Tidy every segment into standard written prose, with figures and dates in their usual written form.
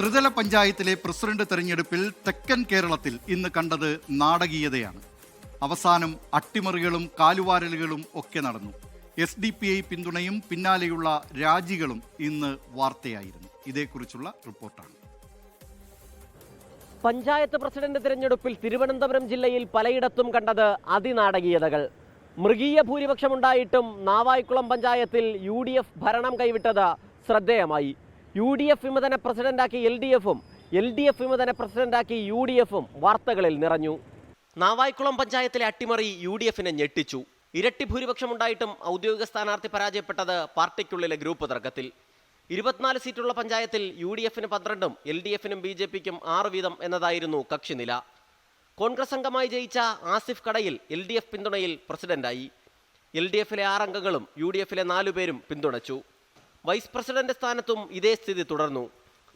ത്രിതല പഞ്ചായത്തിലെ പ്രസിഡന്റ് തെരഞ്ഞെടുപ്പിൽ തെക്കൻ കേരളത്തിൽ ഇന്ന് കണ്ടത് നാടകീയതയാണ്. അവസാനം അട്ടിമറികളും കാലുവാരലുകളും ഒക്കെ നടന്നു. SDPI പിന്തുണയും പിന്നാലെയുള്ള രാജികളും ഇന്ന് വാർത്തയായിരുന്നു. ഇതേക്കുറിച്ചുള്ള റിപ്പോർട്ടാണ്. പഞ്ചായത്ത് പ്രസിഡന്റ് തിരഞ്ഞെടുപ്പിൽ തിരുവനന്തപുരം ജില്ലയിൽ പലയിടത്തും കണ്ടത് അതിനാടകീയതകൾ. മൃഗീയ ഭൂരിപക്ഷമുണ്ടായിട്ടും നാവായിക്കുളം പഞ്ചായത്തിൽ UDF ഭരണം കൈവിട്ടത് ശ്രദ്ധേയമായി. UDF വിമതനെ പ്രസിഡന്റാക്കി LDFും LDF വിമതനെ പ്രസിഡന്റാക്കി UDFും വാർത്തകളിൽ നിറഞ്ഞു. നാവായിക്കുളം പഞ്ചായത്തിലെ അട്ടിമറി UDFനെ ഞെട്ടിച്ചു. ഇരട്ടി ഭൂരിപക്ഷമുണ്ടായിട്ടും ഔദ്യോഗിക സ്ഥാനാർത്ഥി പരാജയപ്പെട്ടത് പാർട്ടിക്കുള്ളിലെ ഗ്രൂപ്പ് തർക്കത്തിൽ. 24 സീറ്റുള്ള പഞ്ചായത്തിൽ UDFന് 12ഉം LDFനും BJPക്കും 6 വീതം എന്നതായിരുന്നു കക്ഷിനില. കോൺഗ്രസ് അംഗമായി ജയിച്ച ആസിഫ് കടയിൽ LDF പിന്തുണയിൽ പ്രസിഡന്റായി. LDFിലെ 6 അംഗങ്ങളും UDFിലെ 4 പേരും പിന്തുണച്ചു. വൈസ് പ്രസിഡന്റ് സ്ഥാനത്തും ഇതേ സ്ഥിതി തുടർന്നു.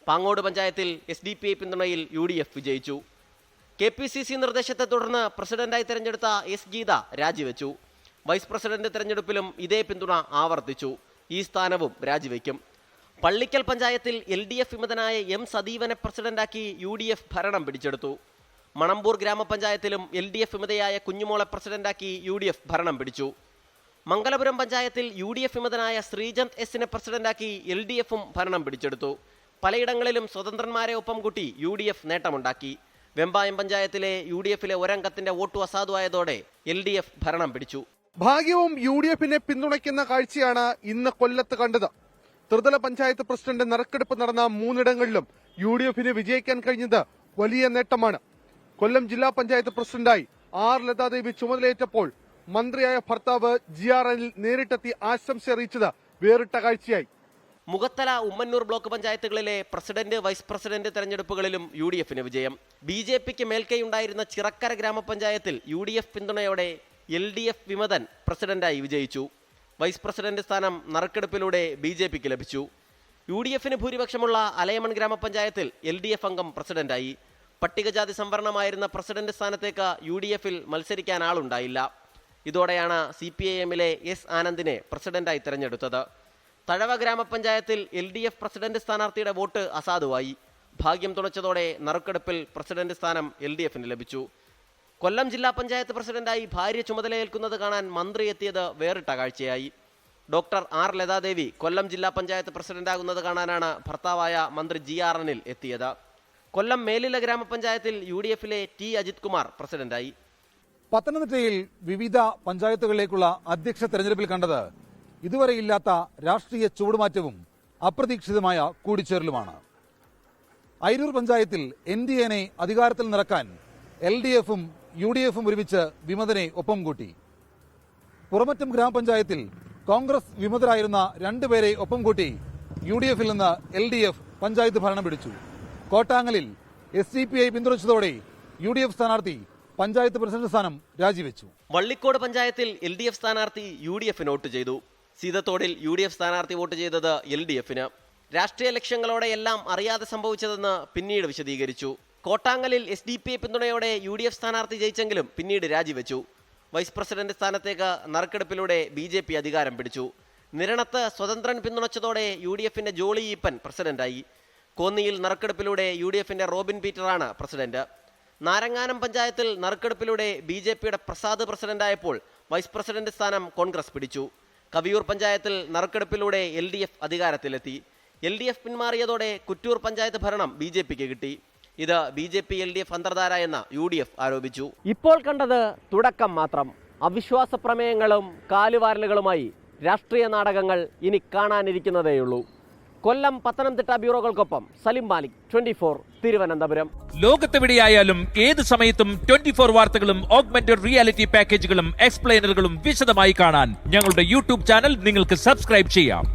പാങ്ങോട് പഞ്ചായത്തിൽ SDPI പിന്തുണയിൽ UDF വിജയിച്ചു. KPCC നിർദ്ദേശത്തെ തുടർന്ന് പ്രസിഡന്റായി തെരഞ്ഞെടുത്ത S ഗീത രാജിവെച്ചു. വൈസ് പ്രസിഡന്റ് തെരഞ്ഞെടുപ്പിലും ഇതേ പിന്തുണ ആവർത്തിച്ചു. ഈ സ്ഥാനവും രാജിവെക്കും. പള്ളിക്കൽ പഞ്ചായത്തിൽ LDF വിമതനായ M സദീവനെ പ്രസിഡന്റാക്കി UDF ഭരണം പിടിച്ചെടുത്തു. മണമ്പൂർ ഗ്രാമപഞ്ചായത്തിലും LDF വിമതയായ കുഞ്ഞുമോളെ പ്രസിഡന്റാക്കി UDF ഭരണം പിടിച്ചു. മംഗലപുരം പഞ്ചായത്തിൽ UDF വിമതനായ ശ്രീജന്ത് എസിനെ പ്രസിഡന്റാക്കി LDFും ഭരണം പിടിച്ചെടുത്തു. പലയിടങ്ങളിലും സ്വതന്ത്രന്മാരെ ഒപ്പം കൂട്ടി UDF നേട്ടമുണ്ടാക്കി. വെമ്പായം പഞ്ചായത്തിലെ UDFിലെ ഒരംഗത്തിന്റെ വോട്ടു അസാധുവായതോടെ LDF ഭരണം പിടിച്ചു. ഭാഗ്യവും UDFിനെ പിന്തുണയ്ക്കുന്ന കാഴ്ചയാണ് ഇന്ന് കൊല്ലത്ത് കണ്ടത്. ത്രിതല പഞ്ചായത്ത് പ്രസിഡന്റ് നറുക്കെടുപ്പ് നടന്ന 3 ഇടങ്ങളിലും UDFിന് വിജയിക്കാൻ കഴിഞ്ഞത് വലിയ നേട്ടമാണ്. കൊല്ലം ജില്ലാ പഞ്ചായത്ത് പ്രസിഡന്റായി R ലതാദേവി ചുമതലയേറ്റപ്പോൾ മന്ത്രിയായ ഭർത്താവ് GRNൽ നേരിട്ടെത്തി ആശംസ അറിയിച്ചത് വേറിട്ട കാഴ്ചയായി. മുഖത്തല, ഉമ്മന്നൂർ ബ്ലോക്ക് പഞ്ചായത്തുകളിലെ പ്രസിഡന്റ്, വൈസ് പ്രസിഡന്റ് തെരഞ്ഞെടുപ്പുകളിലും UDFിന് വിജയം. BJPക്ക് മേൽക്കൈയുണ്ടായിരുന്ന ചിറക്കര ഗ്രാമപഞ്ചായത്തിൽ UDF പിന്തുണയോടെ LDF വിമതൻ പ്രസിഡന്റായി വിജയിച്ചു. വൈസ് പ്രസിഡന്റ് സ്ഥാനം നറുക്കെടുപ്പിലൂടെ BJPക്ക് ലഭിച്ചു. UDFിന് ഭൂരിപക്ഷമുള്ള അലയമൺ ഗ്രാമപഞ്ചായത്തിൽ LDF അംഗം പ്രസിഡന്റായി. പട്ടികജാതി സംവരണമായിരുന്ന പ്രസിഡന്റ് സ്ഥാനത്തേക്ക് UDFിൽ മത്സരിക്കാൻ ആളുണ്ടായില്ല. ഇതോടെയാണ് CPIMലെ S ആനന്ദിനെ പ്രസിഡന്റായി തെരഞ്ഞെടുത്തത്. തഴവ ഗ്രാമപഞ്ചായത്തിൽ LDF പ്രസിഡന്റ് സ്ഥാനാർത്ഥിയുടെ വോട്ട് അസാധുവായി. ഭാഗ്യം തുണച്ചതോടെ നറുക്കെടുപ്പിൽ പ്രസിഡന്റ് സ്ഥാനം LDFന് ലഭിച്ചു. കൊല്ലം ജില്ലാ പഞ്ചായത്ത് പ്രസിഡന്റായി ഭാര്യ ചുമതലയേൽക്കുന്നത് കാണാൻ മന്ത്രി എത്തിയത് വേറിട്ട കാഴ്ചയായി. ഡോക്ടർ R ലതാദേവി കൊല്ലം ജില്ലാ പഞ്ചായത്ത് പ്രസിഡന്റാകുന്നത് കാണാനാണ് ഭർത്താവായ മന്ത്രി GRNൽ എത്തിയത്. കൊല്ലം മേലില ഗ്രാമപഞ്ചായത്തിൽ UDFിലെ T അജിത് കുമാർ പ്രസിഡന്റായി. പത്തനംതിട്ടയിൽ വിവിധ പഞ്ചായത്തുകളിലേക്കുള്ള അധ്യക്ഷ തെരഞ്ഞെടുപ്പിൽ കണ്ടത് ഇതുവരെയില്ലാത്ത രാഷ്ട്രീയ ചുവടുമാറ്റവും അപ്രതീക്ഷിതമായ കൂടിച്ചേരലുമാണ്. അയിരൂർ പഞ്ചായത്തിൽ NDAനെ അധികാരത്തിൽ നിറക്കാൻ LDFും UDFും ഒരുമിച്ച് വിമതനെ ഒപ്പം കൂട്ടി. പുറമറ്റം ഗ്രാമപഞ്ചായത്തിൽ കോൺഗ്രസ് വിമതരായിരുന്ന 2 പേരെ ഒപ്പം കൂട്ടി UDFിൽ നിന്ന് LDF പഞ്ചായത്ത് ഭരണം പിടിച്ചു. കോട്ടാങ്ങലിൽ SDPI പിന്തുണച്ചതോടെ UDF സ്ഥാനാർത്ഥി പഞ്ചായത്ത് പ്രസിഡന്റ് സ്ഥാനം രാജിവെച്ചു. വള്ളിക്കോട് പഞ്ചായത്തിൽ LDF സ്ഥാനാർത്ഥി UDFന് വോട്ട് ചെയ്തു. സീതത്തോടിൽ UDF സ്ഥാനാർത്ഥി വോട്ട് ചെയ്തത് LDFന്. രാഷ്ട്രീയ ലക്ഷ്യങ്ങളോടെ എല്ലാം അറിയാതെ സംഭവിച്ചതെന്ന് പിന്നീട് വിശദീകരിച്ചു. കോട്ടാങ്ങലിൽ SDPI പിന്തുണയോടെ UDF സ്ഥാനാർത്ഥി ജയിച്ചെങ്കിലും പിന്നീട് രാജിവെച്ചു. വൈസ് പ്രസിഡന്റ് സ്ഥാനത്തേക്ക് നറുക്കെടുപ്പിലൂടെ BJP അധികാരം പിടിച്ചു. നിരണത്ത് സ്വതന്ത്രൻ പിന്തുണച്ചതോടെ UDFിന്റെ ജോളി ഈപ്പൻ പ്രസിഡന്റായി. കോന്നിയിൽ നറുക്കെടുപ്പിലൂടെ UDFിന്റെ റോബിൻ പീറ്ററാണ് പ്രസിഡന്റ്. നാരങ്ങാനം പഞ്ചായത്തിൽ നറുക്കെടുപ്പിലൂടെ BJPയുടെ പ്രസാദ് പ്രസിഡന്റായപ്പോൾ വൈസ് പ്രസിഡന്റ് സ്ഥാനം കോൺഗ്രസ് പിടിച്ചു. കവിയൂർ പഞ്ചായത്തിൽ നറുക്കെടുപ്പിലൂടെ LDF അധികാരത്തിലെത്തി. LDF പിന്മാറിയതോടെ കുറ്റൂർ പഞ്ചായത്ത് ഭരണം BJPക്ക് കിട്ടി. ഇത് BJP LDF അന്തർധാര എന്ന UDF ആരോപിച്ചു. ഇപ്പോൾ കണ്ടത് തുടക്കം മാത്രം. അവിശ്വാസ പ്രമേയങ്ങളും കാലുവാരലുകളുമായി രാഷ്ട്രീയ നാടകങ്ങൾ ഇനി കാണാനിരിക്കുന്നതേയുള്ളൂ. കൊല്ലം, പത്തനംതിട്ട ബ്യൂറോകൾക്കൊപ്പം സലിം മാലിക്, 24 തിരുവനന്തപുരം. ലോകത്തെവിടെയായാലും ഏത് സമയത്തും 24 വാർത്തകളും ഓഗ്മെന്റഡ് റിയാലിറ്റി പാക്കേജുകളും എക്സ്പ്ലെയിനറുകളും വിശദമായി കാണാൻ ഞങ്ങളുടെ YouTube ചാനൽ നിങ്ങൾക്ക് സബ്സ്ക്രൈബ് ചെയ്യാം.